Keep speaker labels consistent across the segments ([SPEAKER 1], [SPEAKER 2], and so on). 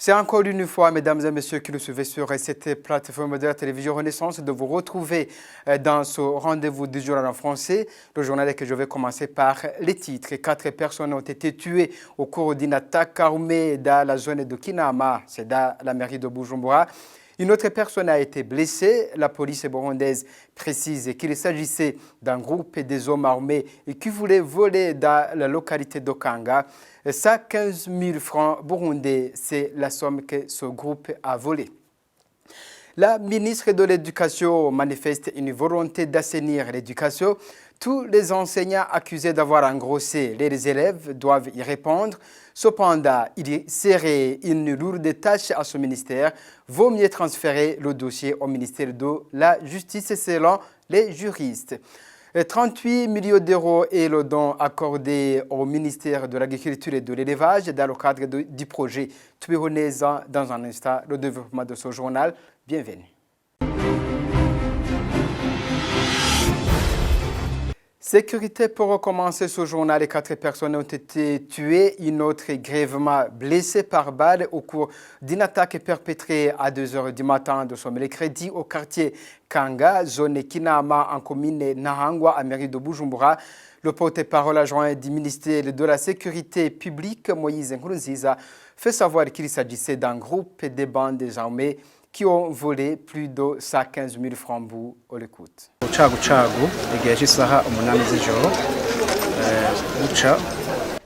[SPEAKER 1] C'est encore une fois, mesdames et messieurs qui nous suivez sur cette plateforme de la télévision Renaissance, de vous retrouver dans ce rendez-vous du journal en français. Le journal que je vais commencer par les titres. 4 personnes ont été tuées au cours d'une attaque armée dans la zone de Kinama, c'est dans la mairie de Bujumbura. Une autre personne a été blessée. La police burundaise précise qu'il s'agissait d'un groupe des hommes armés qui voulaient voler dans la localité d'Okanga. 115 000 francs burundais, c'est la somme que ce groupe a volée. La ministre de l'Éducation manifeste une volonté d'assainir l'éducation. Tous les enseignants accusés d'avoir engrossé les élèves doivent y répondre. Cependant, il serait une lourde tâche à ce ministère. Vaut mieux transférer le dossier au ministère de la Justice selon les juristes. 38 millions d'euros est le don accordé au ministère de l'Agriculture et de l'Élevage dans le cadre du projet Twihoneza. Dans un instant, le développement de ce journal. Bienvenue. Sécurité pour recommencer ce journal. 4 personnes ont été tuées, une autre grièvement blessée par balle au cours d'une attaque perpétrée à 2 h du matin de ce mercredi au quartier Kanga, zone Kinama en commune Nahangwa, à mairie de Bujumbura. Le porte-parole adjoint du ministère de la Sécurité publique, Moïse Nkurunziza, fait savoir qu'il s'agissait d'un groupe de bandes armées qui ont volé plus de 115 000 francs bou au l'écoute.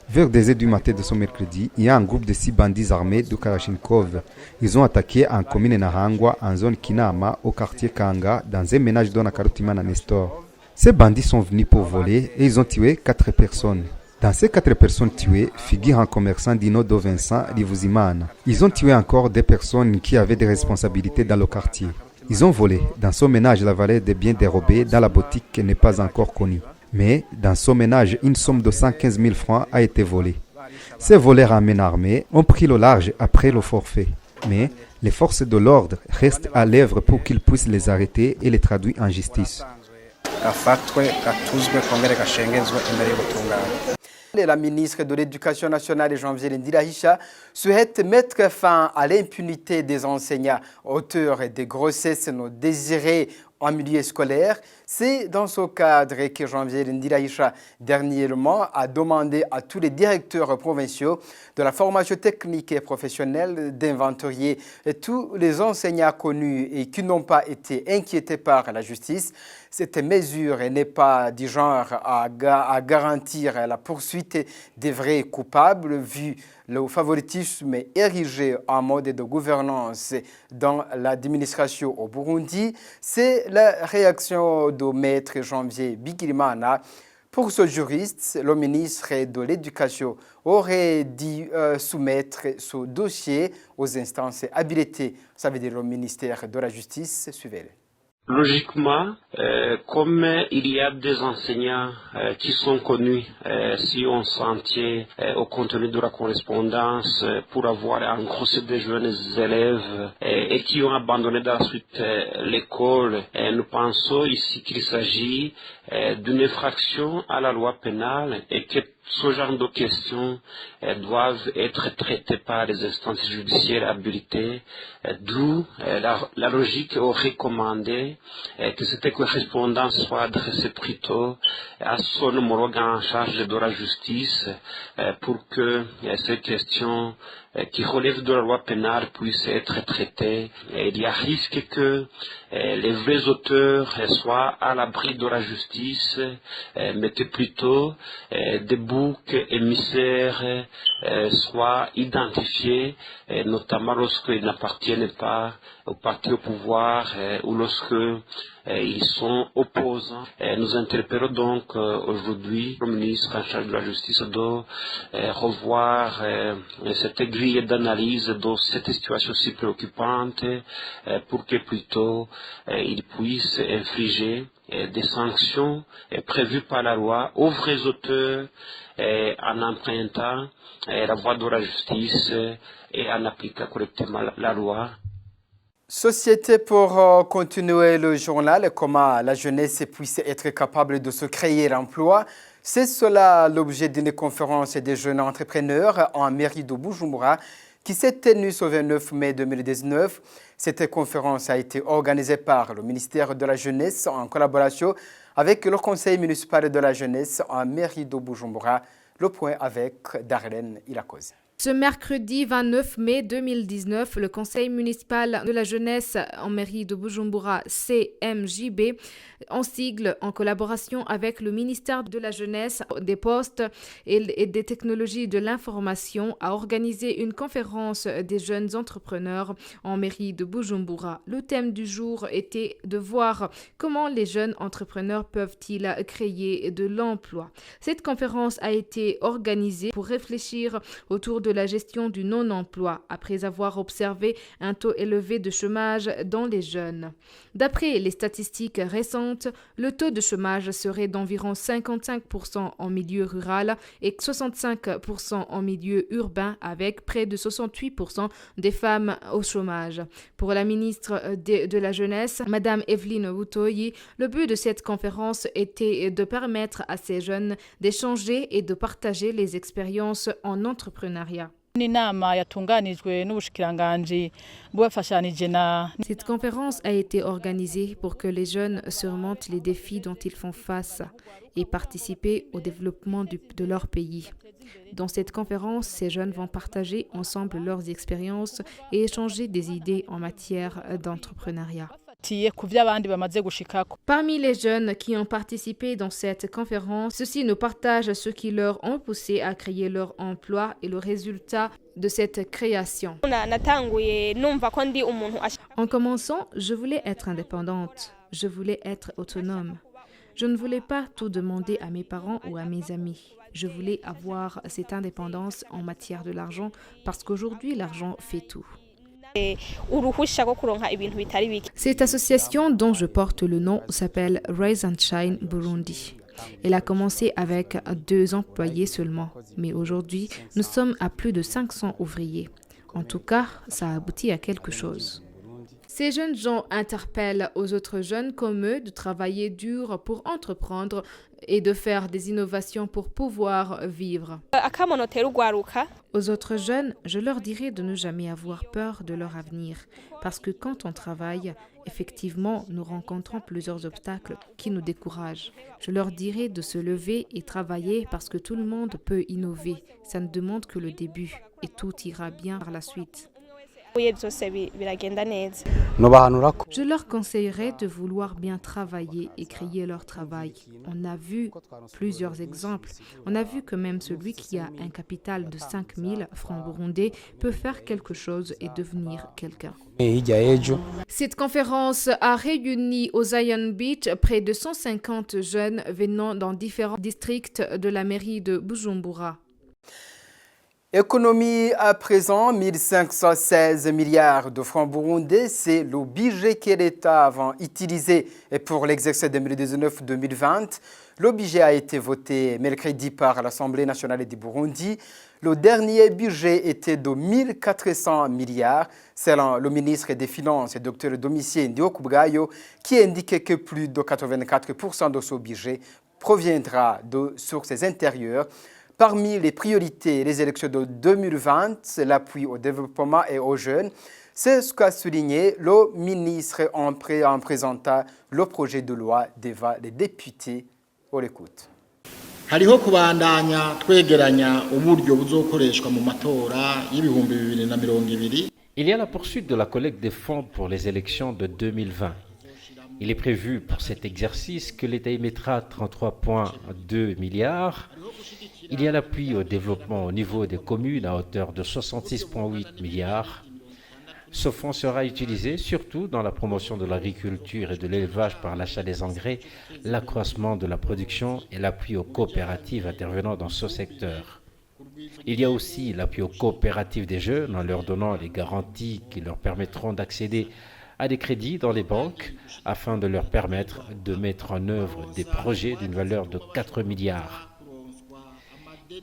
[SPEAKER 2] Vers 2 h du matin de ce mercredi, il y a un groupe de 6 bandits armés de Kalachnikov. Ils ont attaqué en commune Nahangwa, en zone Kinama, au quartier Kanga, dans un ménage de Nakarutimana Nestor. Ces bandits sont venus pour voler et ils ont tué 4 personnes. Dans ces 4 personnes tuées figure un commerçant Dino Do Vincent Livuzimana. Ils ont tué encore des personnes qui avaient des responsabilités dans le quartier. Ils ont volé dans ce ménage la valeur des biens dérobés dans la boutique qui n'est pas encore connue. Mais dans ce ménage, une somme de 115 000 francs a été volée. Ces voleurs à main armée ont pris le large après le forfait. Mais les forces de l'ordre restent à l'œuvre pour qu'ils puissent les arrêter et les traduire en justice.
[SPEAKER 1] La ministre de l'Éducation nationale, Janvier Ndirahisha, souhaite mettre fin à l'impunité des enseignants auteurs de grossesses non désirées en milieu scolaire. C'est dans ce cadre que Janvier Ndirahisha dernièrement a demandé à tous les directeurs provinciaux de la formation technique et professionnelle d'inventorier tous les enseignants connus et qui n'ont pas été inquiétés par la justice. Cette mesure n'est pas du genre à garantir la poursuite des vrais coupables vu le favoritisme érigé en mode de gouvernance dans l'administration au Burundi. C'est la réaction de maître Janvier Bigirimana. Pour ce juriste, le ministre de l'Éducation aurait dû soumettre ce dossier aux instances habilitées. Ça veut dire le ministère de la Justice. Suivez-le.
[SPEAKER 3] Logiquement, comme il y a des enseignants qui sont connus si on s'en tient au contenu de la correspondance pour avoir engrossé des jeunes élèves et qui ont abandonné dans la suite l'école, nous pensons ici qu'il s'agit d'une infraction à la loi pénale et que ce genre de questions doivent être traitées par les instances judiciaires habilitées, d'où la logique aurait recommandé que cette correspondance soit adressée plutôt à son homologue en charge de la justice pour que ces questions qui relèvent de la loi pénale puissent être traitées. Il y a risque que les vrais auteurs soient à l'abri de la justice, mais que plutôt des boucs émissaires soient identifiés, notamment lorsqu'ils n'appartiennent pas au parti au pouvoir ou lorsque ils sont opposants. Nous interpellons donc aujourd'hui le ministre en charge de la justice de revoir cette grille d'analyse de cette situation si préoccupante pour que plutôt il puisse infliger des sanctions prévues par la loi aux vrais auteurs en empruntant la voie de la justice et en appliquant correctement la loi.
[SPEAKER 1] Société pour continuer le journal, comment la jeunesse puisse être capable de se créer l'emploi. C'est cela l'objet d'une conférence des jeunes entrepreneurs en mairie de Bujumbura qui s'est tenue ce 29 mai 2019. Cette conférence a été organisée par le ministère de la Jeunesse en collaboration avec le conseil municipal de la jeunesse en mairie de Bujumbura. Le point avec Darlene Ilakoze.
[SPEAKER 4] Ce mercredi 29 mai 2019, le conseil municipal de la jeunesse en mairie de Bujumbura, CMJB, en sigle, en collaboration avec le ministère de la jeunesse, des postes et des technologies de l'information, a organisé une conférence des jeunes entrepreneurs en mairie de Bujumbura. Le thème du jour était de voir comment les jeunes entrepreneurs peuvent-ils créer de l'emploi. Cette conférence a été organisée pour réfléchir autour de la gestion du non-emploi après avoir observé un taux élevé de chômage dans les jeunes. D'après les statistiques récentes, le taux de chômage serait d'environ 55% en milieu rural et 65% en milieu urbain, avec près de 68% des femmes au chômage. Pour la ministre de la Jeunesse, Madame Evelyne Wutoyi, le but de cette conférence était de permettre à ces jeunes d'échanger et de partager les expériences en entrepreneuriat. Cette conférence a été organisée pour que les jeunes surmontent les défis dont ils font face et participer au développement de leur pays. Dans cette conférence, ces jeunes vont partager ensemble leurs expériences et échanger des idées en matière d'entrepreneuriat. Parmi les jeunes qui ont participé dans cette conférence, ceux-ci nous partagent ce qui leur ont poussé à créer leur emploi et le résultat de cette création. En commençant, je voulais être indépendante, je voulais être autonome. Je ne voulais pas tout demander à mes parents ou à mes amis. Je voulais avoir cette indépendance en matière de l'argent parce qu'aujourd'hui, l'argent fait tout. Cette association dont je porte le nom s'appelle Rise and Shine Burundi. Elle a commencé avec 2 employés seulement, mais aujourd'hui, nous sommes à plus de 500 ouvriers. En tout cas, ça a abouti à quelque chose. Ces jeunes gens interpellent aux autres jeunes comme eux de travailler dur pour entreprendre et de faire des innovations pour pouvoir vivre. Aux autres jeunes, je leur dirais de ne jamais avoir peur de leur avenir, parce que quand on travaille, effectivement, nous rencontrons plusieurs obstacles qui nous découragent. Je leur dirais de se lever et travailler parce que tout le monde peut innover. Ça ne demande que le début et tout ira bien par la suite. Je leur conseillerais de vouloir bien travailler et créer leur travail. On a vu plusieurs exemples. On a vu que même celui qui a un capital de 5 000 francs burundais peut faire quelque chose et devenir quelqu'un. Cette conférence a réuni au Zion Beach près de 150 jeunes venant dans différents districts de la mairie de Bujumbura.
[SPEAKER 1] Économie à présent, 1516 milliards de francs burundais, c'est le budget que l'État a utilisé pour l'exercice 2019-2020. Le budget a été voté mercredi par l'Assemblée nationale du Burundi. Le dernier budget était de 1400 milliards, selon le ministre des Finances, Dr Domitien Ndiokubwayo, qui indiquait que plus de 84% de ce budget proviendra de sources intérieures. Parmi les priorités, les élections de 2020, l'appui au développement et aux jeunes, c'est ce qu'a souligné le ministre en présentant le projet de loi devant les députés. On l'écoute.
[SPEAKER 5] Il
[SPEAKER 6] y a la poursuite de la collecte des fonds pour les élections de 2020. Il est prévu pour cet exercice que l'État émettra 33,2 milliards. Il y a l'appui au développement au niveau des communes à hauteur de 66,8 milliards. Ce fonds sera utilisé surtout dans la promotion de l'agriculture et de l'élevage par l'achat des engrais, l'accroissement de la production et l'appui aux coopératives intervenant dans ce secteur. Il y a aussi l'appui aux coopératives des jeunes en leur donnant les garanties qui leur permettront d'accéder à des crédits dans les banques afin de leur permettre de mettre en œuvre des projets d'une valeur de 4 milliards.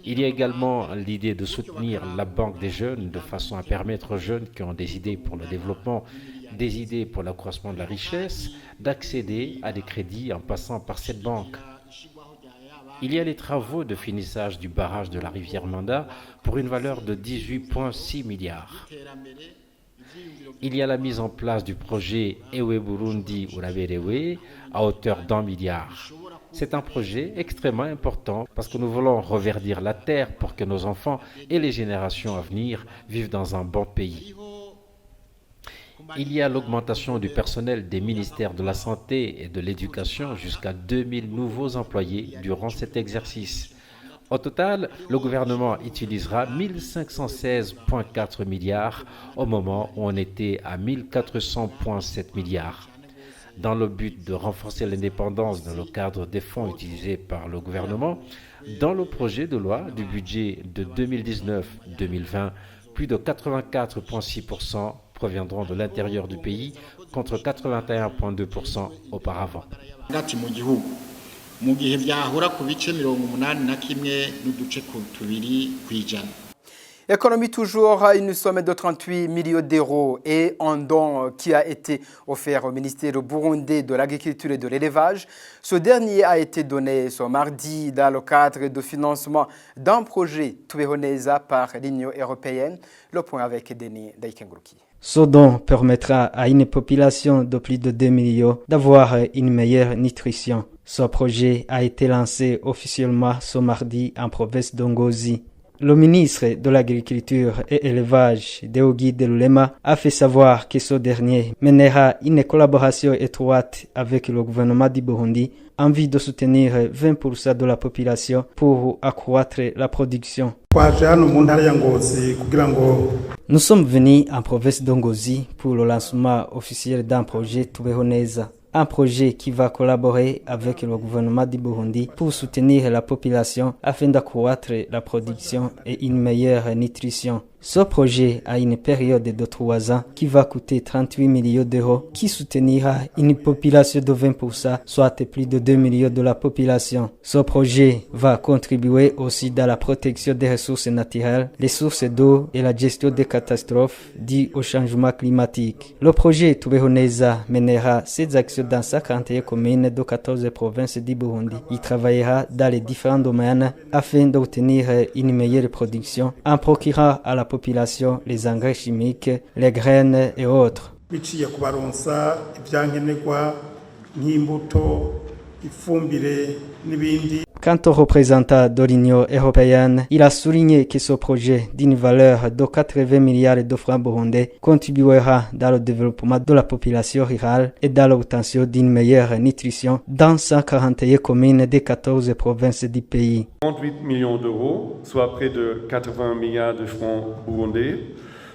[SPEAKER 6] Il y a également l'idée de soutenir la Banque des jeunes de façon à permettre aux jeunes qui ont des idées pour le développement, des idées pour l'accroissement de la richesse, d'accéder à des crédits en passant par cette banque. Il y a les travaux de finissage du barrage de la rivière Manda pour une valeur de 18,6 milliards. Il y a la mise en place du projet Ewe Burundi Uraberewe à hauteur d'1 milliard. C'est un projet extrêmement important parce que nous voulons reverdir la terre pour que nos enfants et les générations à venir vivent dans un bon pays. Il y a l'augmentation du personnel des ministères de la Santé et de l'Éducation jusqu'à 2000 nouveaux employés durant cet exercice. Au total, le gouvernement utilisera 1516,4 milliards au moment où on était à 1400,7 milliards. Dans le but de renforcer l'indépendance dans le cadre des fonds utilisés par le gouvernement, dans le projet de loi du budget de 2019-2020, plus de 84,6% proviendront de l'intérieur du pays contre 81,2% auparavant.
[SPEAKER 1] Économie toujours, une somme de 38 millions d'euros et un don qui a été offert au ministère burundais de l'Agriculture et de l'Élevage. Ce dernier a été donné ce mardi dans le cadre de financement d'un projet Twehoneza par l'Union européenne. Le point avec Denis Daikengruki.
[SPEAKER 5] Ce don permettra à une population de plus de 2 millions d'avoir une meilleure nutrition. Ce projet a été lancé officiellement ce mardi en province d'Ongozi. Le ministre de l'Agriculture et l'Élevage, Deogi Delulema, a fait savoir que ce dernier mènera une collaboration étroite avec le gouvernement du Burundi en vue de soutenir 20% de la population pour accroître la production. Nous sommes venus en province d'Ongozi pour le lancement officiel d'un projet Twehoneza. Un projet qui va collaborer avec le gouvernement du Burundi pour soutenir la population afin d'accroître la production et une meilleure nutrition. Ce projet a une période de 3 ans qui va coûter 38 millions d'euros qui soutenira une population de 20%, soit plus de 2 millions de la population. Ce projet va contribuer aussi dans la protection des ressources naturelles, les sources d'eau et la gestion des catastrophes dues au changement climatique. Le projet Twehoneza mènera ses actions dans 51 communes de 14 provinces du Burundi. Il travaillera dans les différents domaines afin d'obtenir une meilleure production en procurant à la population les engrais chimiques, les graines et autres. Quant au représentant de l'Union européenne, il a souligné que ce projet d'une valeur de 80 milliards de francs burundais contribuera dans le développement de la population rurale et dans l'obtention d'une meilleure nutrition dans 141 communes des 14 provinces du pays.
[SPEAKER 7] 38 millions d'euros, soit près de 80 milliards de francs burundais,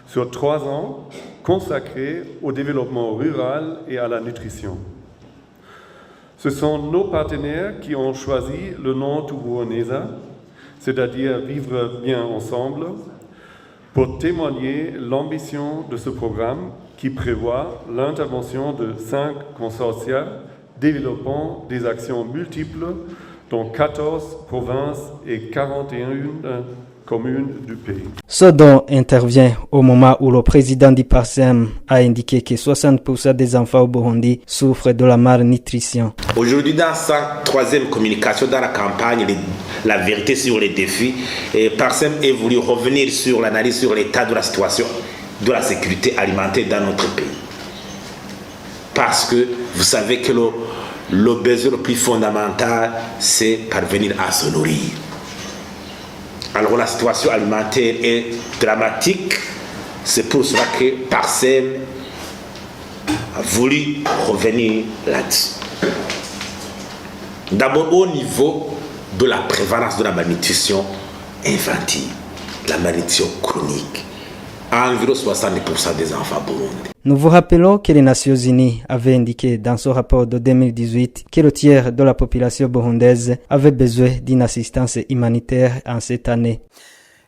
[SPEAKER 7] sur 3 ans, consacrés au développement rural et à la nutrition. Ce sont nos partenaires qui ont choisi le nom Twehoneza, c'est-à-dire vivre bien ensemble, pour témoigner l'ambition de ce programme qui prévoit l'intervention de 5 consortia développant des actions multiples dans 14 provinces et 41 communes du pays.
[SPEAKER 5] Ce don intervient au moment où le président du PARSEM a indiqué que 60% des enfants au Burundi souffrent de la malnutrition.
[SPEAKER 8] Aujourd'hui, dans sa 3e communication dans la campagne, la vérité sur les défis, PARSEM est voulu revenir sur l'analyse sur l'état de la situation de la sécurité alimentaire dans notre pays. Parce que vous savez que le besoin le plus fondamental, c'est parvenir à se nourrir. Alors la situation alimentaire est dramatique, c'est pour cela que PARSEM a voulu revenir là-dessus. D'abord au niveau de la prévalence de la malnutrition infantile, la malnutrition chronique, à environ 70% des enfants burundais.
[SPEAKER 5] Nous vous rappelons que les Nations Unies avaient indiqué dans ce rapport de 2018 que le tiers de la population burundaise avait besoin d'une assistance humanitaire en cette année.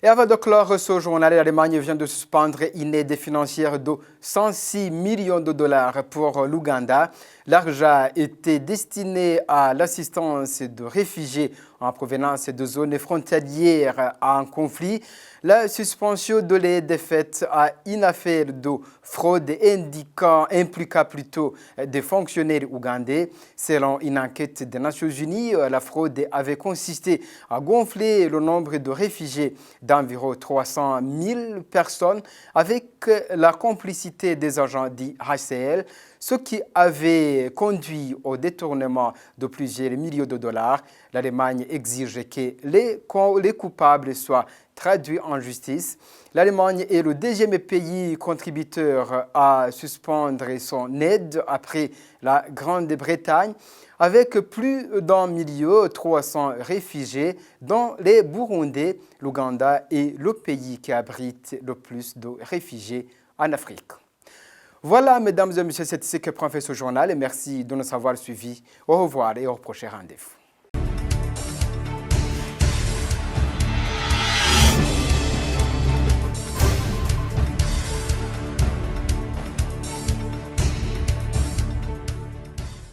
[SPEAKER 1] Et avant de clore ce journal, l'Allemagne vient de suspendre une aide financière de 106 millions de dollars pour l'Ouganda. L'argent était destiné à l'assistance de réfugiés en provenance de zones frontalières en conflit. La suspension de les défaites à une affaire de fraude impliqua plutôt des fonctionnaires ougandais. Selon une enquête des Nations Unies, la fraude avait consisté à gonfler le nombre de réfugiés d'environ 300 000 personnes avec la complicité des agents du HCR, ce qui avait conduit au détournement de plusieurs millions de dollars. L'Allemagne exige que les coupables soient traduits en justice. L'Allemagne est le deuxième pays contributeur à suspendre son aide après la Grande-Bretagne, avec plus d'1,3 million de réfugiés, dont les Burundais. L'Ouganda est le pays qui abrite le plus de réfugiés en Afrique. Voilà, mesdames et messieurs, c'est ce que prend fait ce journal et merci de nous avoir suivis. Au revoir et au prochain rendez-vous.